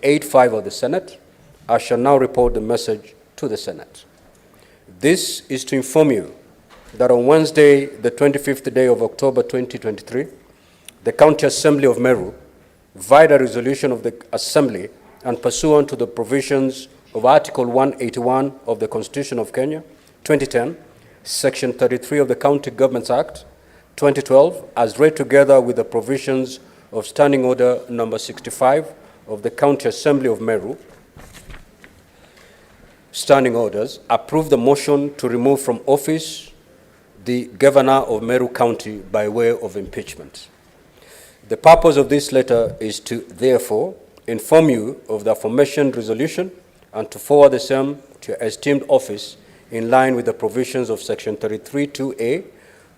58.5 of the Senate, I shall now report the message to the Senate. This is to inform you that on Wednesday, the 25th day of October 2023, the County Assembly of Meru, via the resolution of the Assembly and pursuant to the provisions of Article 181 of the Constitution of Kenya, 2010, Section 33 of the County Governments Act, 2012, as read together with the provisions of Standing Order number 65 of the County Assembly of Meru, Standing Orders, approve the motion to remove from office the Governor of Meru County by way of impeachment. The purpose of this letter is to, therefore, inform you of the aforementioned resolution and to forward the same to your esteemed office in line with the provisions of Section 33(2)A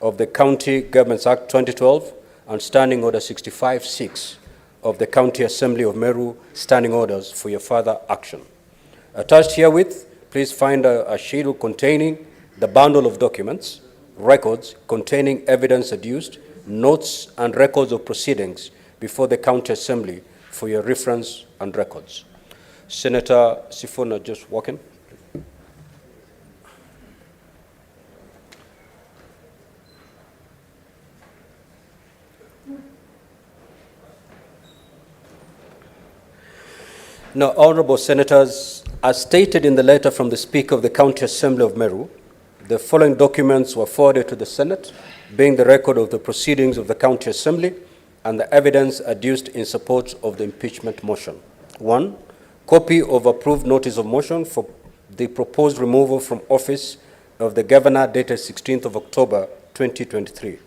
of the County Governments Act 2012 and Standing Order 65(6) of the County Assembly of Meru Standing Orders for your further action. Attached herewith, please find a schedule containing the bundle of documents, records containing evidence adduced, notes and records of proceedings before the County Assembly for your reference and records. Senator Sifuna, just walk in. Now, Honorable Senators, as stated in the letter from the Speaker of the County Assembly of Meru, the following documents were forwarded to the Senate, being the record of the proceedings of the County Assembly and the evidence adduced in support of the impeachment motion. 1. Copy of approved notice of motion for the proposed removal from office of the Governor dated 16th of October 2023.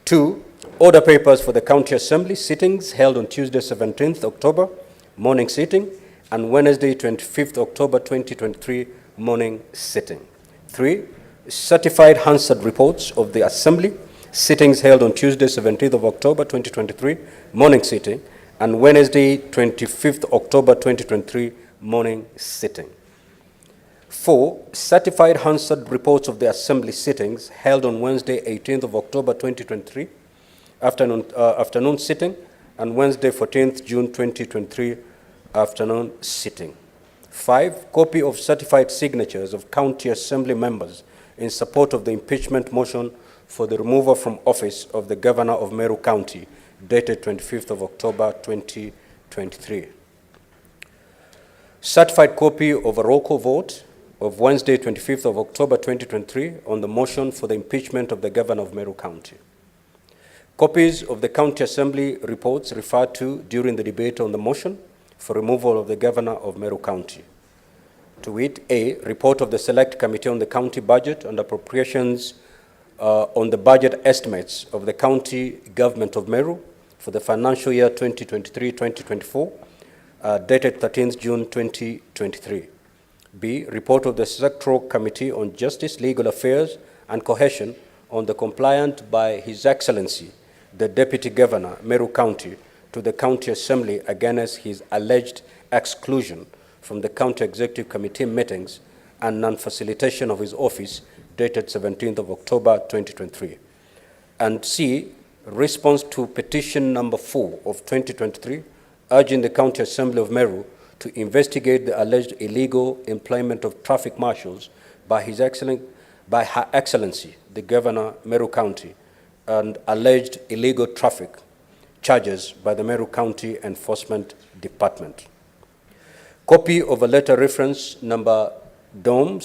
2. Order papers for the County Assembly sittings held on Tuesday 17th October, morning sitting, and Wednesday 25th October 2023, morning sitting. 3. Certified Hansard reports of the Assembly sittings held on Tuesday 17th of October 2023, morning sitting, and Wednesday 25th October 2023, morning sitting. 4. Certified Hansard reports of the Assembly sittings held on Wednesday 18th of October 2023, afternoon sitting, and Wednesday 14th June 2023, afternoon sitting. 5. Copy of certified signatures of County Assembly members in support of the impeachment motion for the removal from office of the Governor of Meru County, dated 25th of October 2023. Certified copy of a roll call vote of Wednesday 25th of October 2023 on the motion for the impeachment of the Governor of Meru County. Copies of the County Assembly reports referred to during the debate on the motion for removal of the Governor of Meru County. To wit, A, report of the Select Committee on the County Budget and Appropriations on the budget estimates of the County Government of Meru for the financial year 2023-2024, dated 13th June 2023. B, report of the Sectoral Committee on Justice, Legal Affairs and Cohesion on the compliant by His Excellency, the Deputy Governor, Meru County, to the County Assembly against his alleged exclusion from the County Executive Committee meetings and non-facilitation of his office, dated 17th of October 2023. And C, response to petition number 4 of 2023, urging the County Assembly of Meru to investigate the alleged illegal employment of traffic marshals by Her Excellency, the Governor, Meru County, and alleged illegal traffic charges by the Meru County Enforcement Department. Copy of a letter reference number DOM/1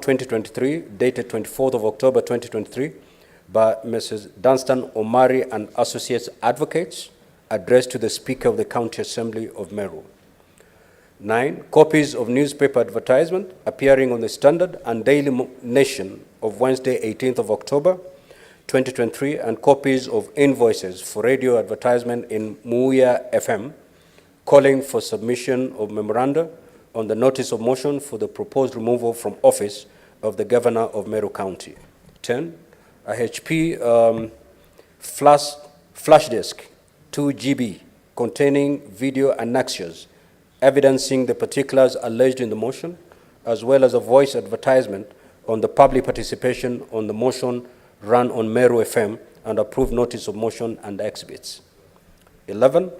2023, dated 24th of October 2023, by Mrs. Dunstan Omari and Associates Advocates, addressed to the Speaker of the County Assembly of Meru. 9. Copies of newspaper advertisement appearing on the Standard and Daily Nation of Wednesday 18th of October 2023, and copies of invoices for radio advertisement in Muya FM, calling for submission of memoranda on the notice of motion for the proposed removal from office of the Governor of Meru County. 10. A HP flash disk 2 GB containing video annexures evidencing the particulars alleged in the motion, as well as a voice advertisement on the public participation on the motion run on Meru FM and approved notice of motion and exhibits. 11.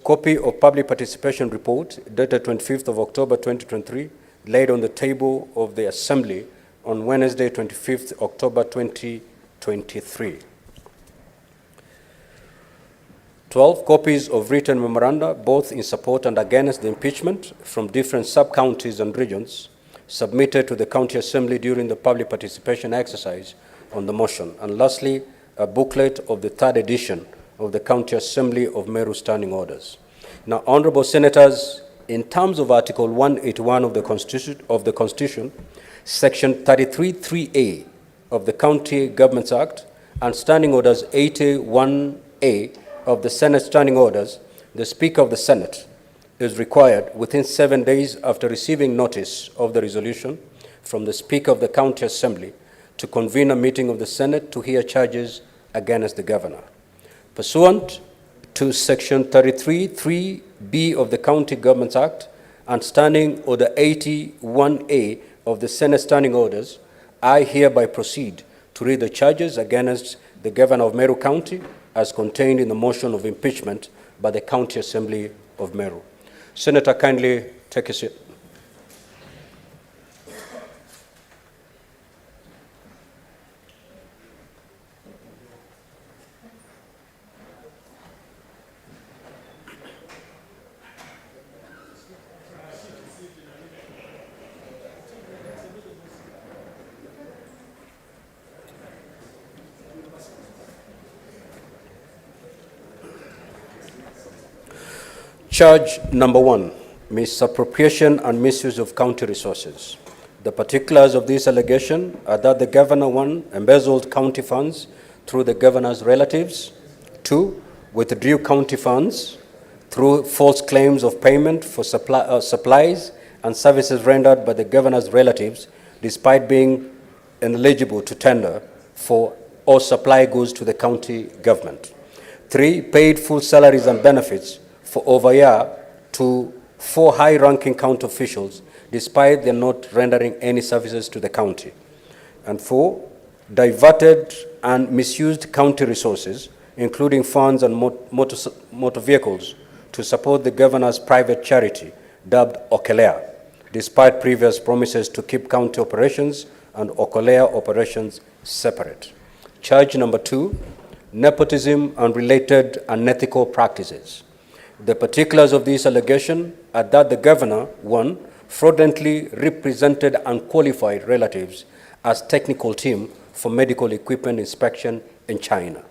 Copy of public participation report dated 25th of October 2023, laid on the table of the Assembly on Wednesday, 25th October 2023. 12 copies of written memoranda, both in support and against the impeachment from different sub-counties and regions, submitted to the County Assembly during the public participation exercise on the motion. And lastly, a booklet of the third edition of the County Assembly of Meru Standing Orders. Now, Honorable Senators, in terms of Article 181 of the Constitution, Section 33(3)A of the County Governments Act, and Standing Orders 81A of the Senate Standing Orders, the Speaker of the Senate is required within 7 days after receiving notice of the resolution from the Speaker of the County Assembly to convene a meeting of the Senate to hear charges against the Governor. Pursuant to Section 33(3)B of the County Governments Act and Standing Order 81A of the Senate Standing Orders, I hereby proceed to read the charges against the Governor of Meru County as contained in the motion of impeachment by the County Assembly of Meru. Senator, kindly take a seat. Charge number 1, misappropriation and misuse of county resources. The particulars of this allegation are that the Governor, 1, embezzled county funds through the Governor's relatives, 2, withdrew county funds through false claims of payment for supplies and services rendered by the Governor's relatives despite being ineligible to tender for or supply goods to the county government, 3, paid full salaries and benefits for over a year to 4 high-ranking county officials, despite their not rendering any services to the county. And 4, diverted and misused county resources, including funds and motor vehicles, to support the Governor's private charity, dubbed Okelea, despite previous promises to keep county operations and Okelea operations separate. Charge number 2, nepotism and related unethical practices. The particulars of this allegation are that the Governor, 1, fraudulently represented unqualified relatives as technical team for medical equipment inspection in China.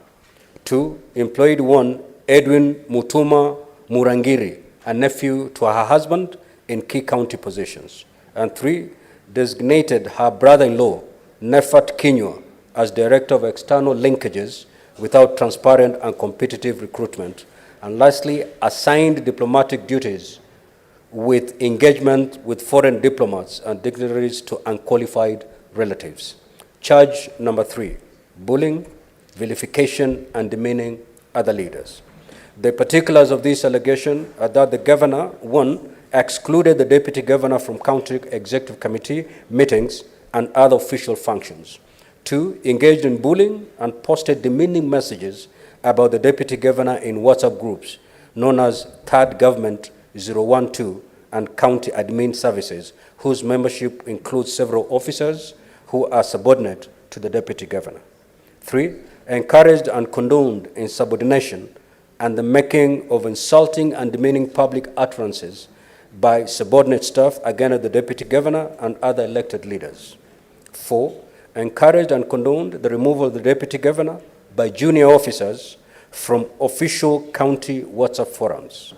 2, employed 1, Edwin Mutuma Murangiri, a nephew to her husband, in key county positions. And 3, designated her brother-in-law, Nefat Kinyua, as Director of External Linkages without transparent and competitive recruitment. And lastly, assigned diplomatic duties with engagement with foreign diplomats and dignitaries to unqualified relatives. Charge number 3, bullying, vilification, and demeaning other leaders. The particulars of this allegation are that the Governor, 1, excluded the Deputy Governor from County Executive Committee meetings and other official functions. 2, engaged in bullying and posted demeaning messages about the Deputy Governor in WhatsApp groups known as Third Government 012 and County Admin Services, whose membership includes several officers who are subordinate to the Deputy Governor. 3, encouraged and condoned insubordination and the making of insulting and demeaning public utterances by subordinate staff against the Deputy Governor and other elected leaders. 4, encouraged and condoned the removal of the Deputy Governor by junior officers from official county WhatsApp forums.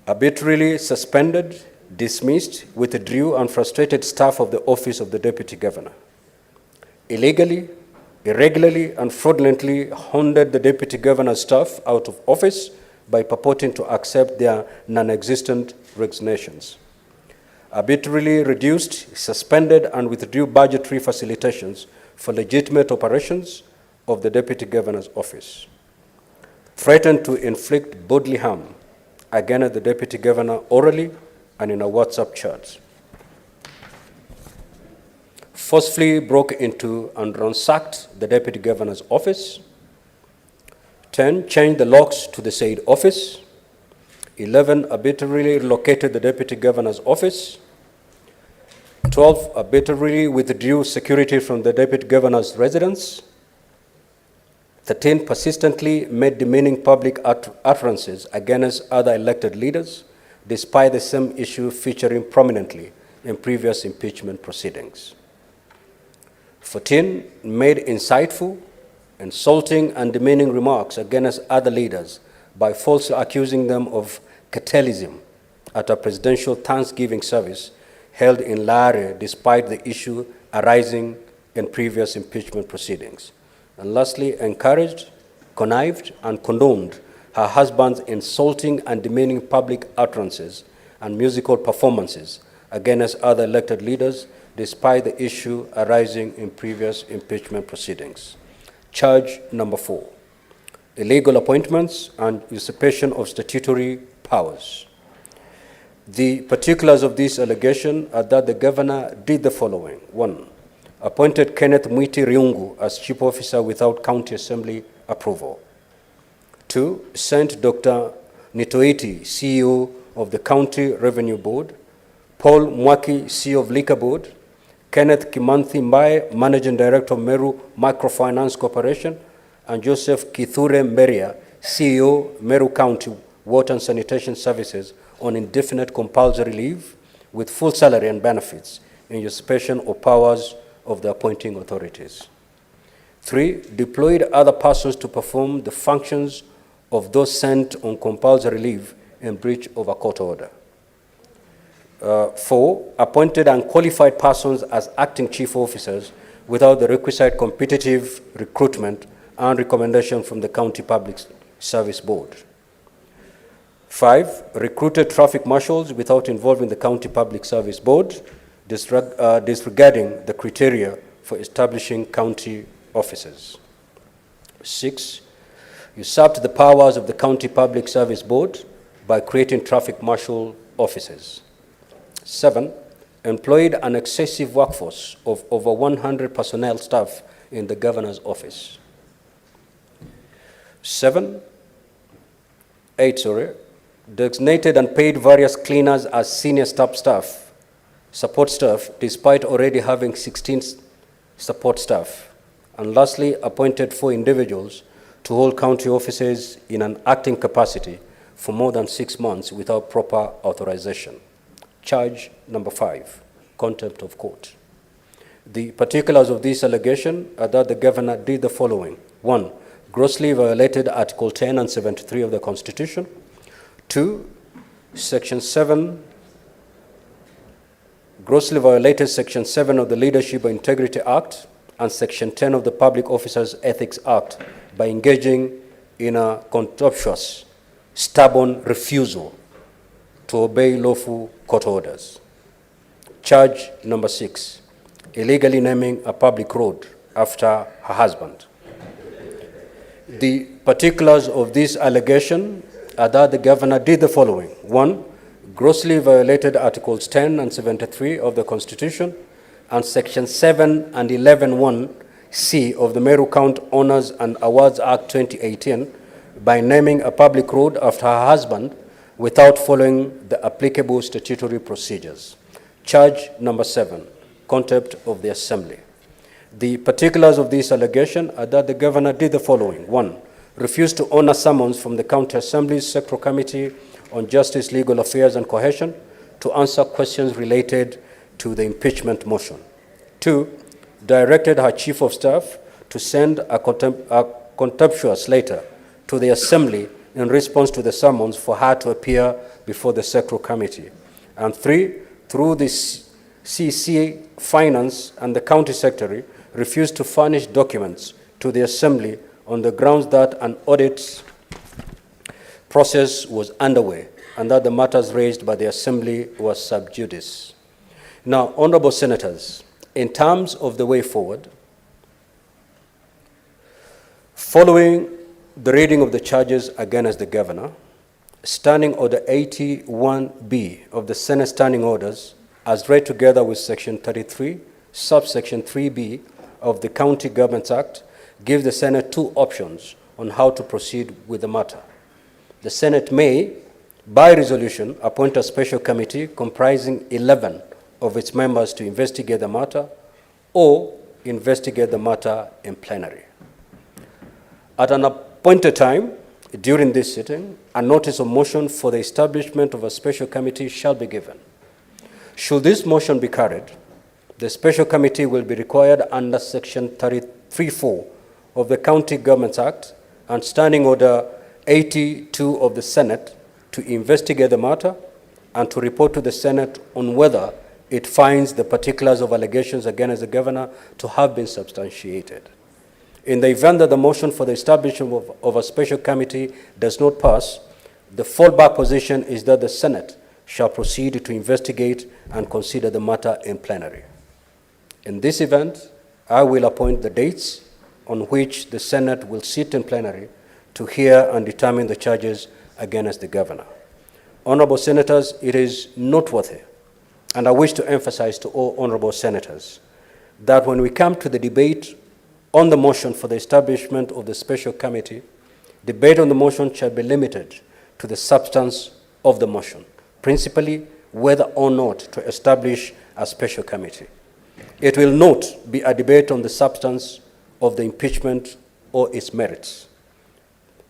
Arbitrarily suspended, dismissed, withdrew, and frustrated staff of the office of the Deputy Governor. Illegally, irregularly, and fraudulently hounded the Deputy Governor's staff out of office by purporting to accept their non-existent resignations. Arbitrarily reduced, suspended, and withdrew budgetary facilitations for legitimate operations of the Deputy Governor's office. Threatened to inflict bodily harm against the Deputy Governor orally and in a WhatsApp chat. Forcefully broke into and ransacked the Deputy Governor's office. 10, changed the locks to the said office. 11, arbitrarily relocated the Deputy Governor's office. 12, arbitrarily withdrew security from the Deputy Governor's residence. 13, persistently made demeaning public utterances against other elected leaders, despite the same issue featuring prominently in previous impeachment proceedings. 14, made insightful, insulting, and demeaning remarks against other leaders by falsely accusing them of cartelism at a presidential Thanksgiving service held in Lare, despite the issue arising in previous impeachment proceedings. And lastly, encouraged, connived, and condoned her husband's insulting and demeaning public utterances and musical performances against other elected leaders, despite the issue arising in previous impeachment proceedings. Charge number 4, illegal appointments and usurpation of statutory powers. The particulars of this allegation are that the governor did the following. 1, appointed Kenneth Mwiti Riungu as chief officer without county assembly approval. 2, sent Dr. Nitoiti, CEO of the County Revenue Board, Paul Mwaki, CEO of Liquor Board, Kenneth Kimanthi Mbaye, Managing Director of Meru Microfinance Corporation, and Joseph Kithure Mberia, CEO, Meru County Water and Sanitation Services, on indefinite compulsory leave with full salary and benefits in usurpation of powers of the appointing authorities. 3, deployed other persons to perform the functions of those sent on compulsory leave in breach of a court order. 4, appointed unqualified persons as acting chief officers without the requisite competitive recruitment and recommendation from the County Public Service Board. 5, recruited traffic marshals without involving the County Public Service Board, disregarding the criteria for establishing county officers. 6, usurped the powers of the County Public Service Board by creating traffic marshal offices. 7, employed an excessive workforce of over 100 personnel staff in the governor's office. 8, designated and paid various cleaners as senior support staff, despite already having 16 support staff. And lastly, appointed 4 individuals to hold county offices in an acting capacity for more than 6 months without proper authorization. Charge number 5, contempt of court. The particulars of this allegation are that the governor did the following. 1, grossly violated Article 10 and 73 of the Constitution. 2, Section 7, grossly violated Section 7 of the Leadership and Integrity Act and Section 10 of the Public Officers Ethics Act by engaging in a contemptuous, stubborn refusal to obey lawful court orders. Charge number 6, illegally naming a public road after her husband. The particulars of this allegation are that the governor did the following. 1, grossly violated Articles 10 and 73 of the Constitution and Section 7 and 11(1)(c) of the Meru County Honors and Awards Act 2018 by naming a public road after her husband without following the applicable statutory procedures. Charge number 7, contempt of the Assembly. The particulars of this allegation are that the governor did the following. 1, refused to honor summons from the County Assembly's Secretarial Committee on Justice, Legal Affairs and Cohesion to answer questions related to the impeachment motion. 2, directed her Chief of Staff to send a contemptuous letter to the Assembly in response to the summons for her to appear before the Secretarial Committee. And 3, through the CC Finance and the County Secretary, refused to furnish documents to the Assembly on the grounds that an audit process was underway and that the matters raised by the Assembly were sub judice. Now, honorable senators, in terms of the way forward, following the reading of the charges against the governor, Standing Order 81B of the Senate Standing Orders, as read together with Section 33, subsection 3B of the County Governments Act, gives the Senate 2 options on how to proceed with the matter. The Senate may, by resolution, appoint a special committee comprising 11 of its members to investigate the matter or investigate the matter in plenary. At an appointed time during this sitting, a notice of motion for the establishment of a special committee shall be given. Should this motion be carried, the special committee will be required under Section 33(4) of the County Governments Act and Standing Order 82 of the Senate to investigate the matter and to report to the Senate on whether it finds the particulars of allegations against the governor to have been substantiated. In the event that the motion for the establishment of a special committee does not pass, the fallback position is that the Senate shall proceed to investigate and consider the matter in plenary. In this event, I will appoint the dates on which the Senate will sit in plenary to hear and determine the charges against the governor. Honorable Senators, it is noteworthy, and I wish to emphasize to all honorable senators, that when we come to the debate on the motion for the establishment of the special committee, debate on the motion shall be limited to the substance of the motion, principally whether or not to establish a special committee. It will not be a debate on the substance of the impeachment or its merits,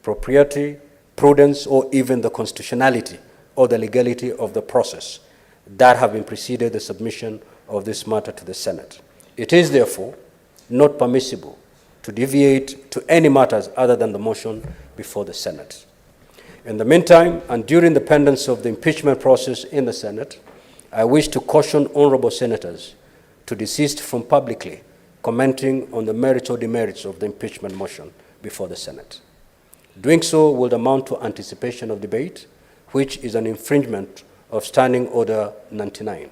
propriety, prudence, or even the constitutionality or the legality of the process that have been preceded the submission of this matter to the Senate. It is therefore not permissible to deviate to any matters other than the motion before the Senate. In the meantime, and during the pendency of the impeachment process in the Senate, I wish to caution honorable senators to desist from publicly commenting on the merits or demerits of the impeachment motion before the Senate. Doing so would amount to anticipation of debate, which is an infringement of Standing Order 99.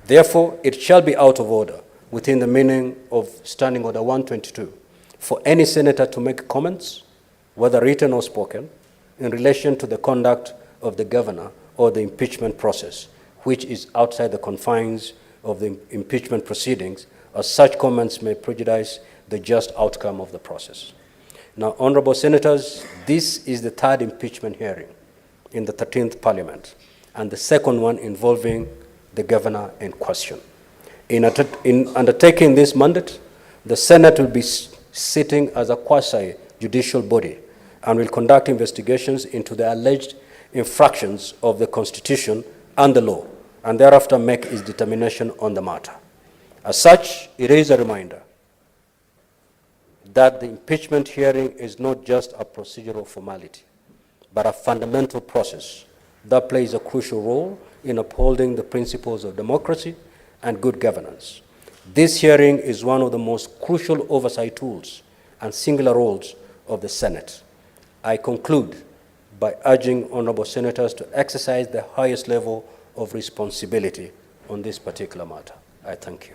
Therefore, it shall be out of order within the meaning of Standing Order 122 for any senator to make comments, whether written or spoken, in relation to the conduct of the governor or the impeachment process, which is outside the confines of the impeachment proceedings, as such comments may prejudice the just outcome of the process. Now, honorable senators, this is the third impeachment hearing in the 13th Parliament, and the second one involving the governor in question. In undertaking this mandate, the Senate will be sitting as a quasi-judicial body and will conduct investigations into the alleged infractions of the Constitution and the law, and thereafter make its determination on the matter. As such, it is a reminder that the impeachment hearing is not just a procedural formality, but a fundamental process that plays a crucial role in upholding the principles of democracy and good governance. This hearing is one of the most crucial oversight tools and singular roles of the Senate. I conclude by urging honorable senators to exercise the highest level of responsibility on this particular matter. I thank you.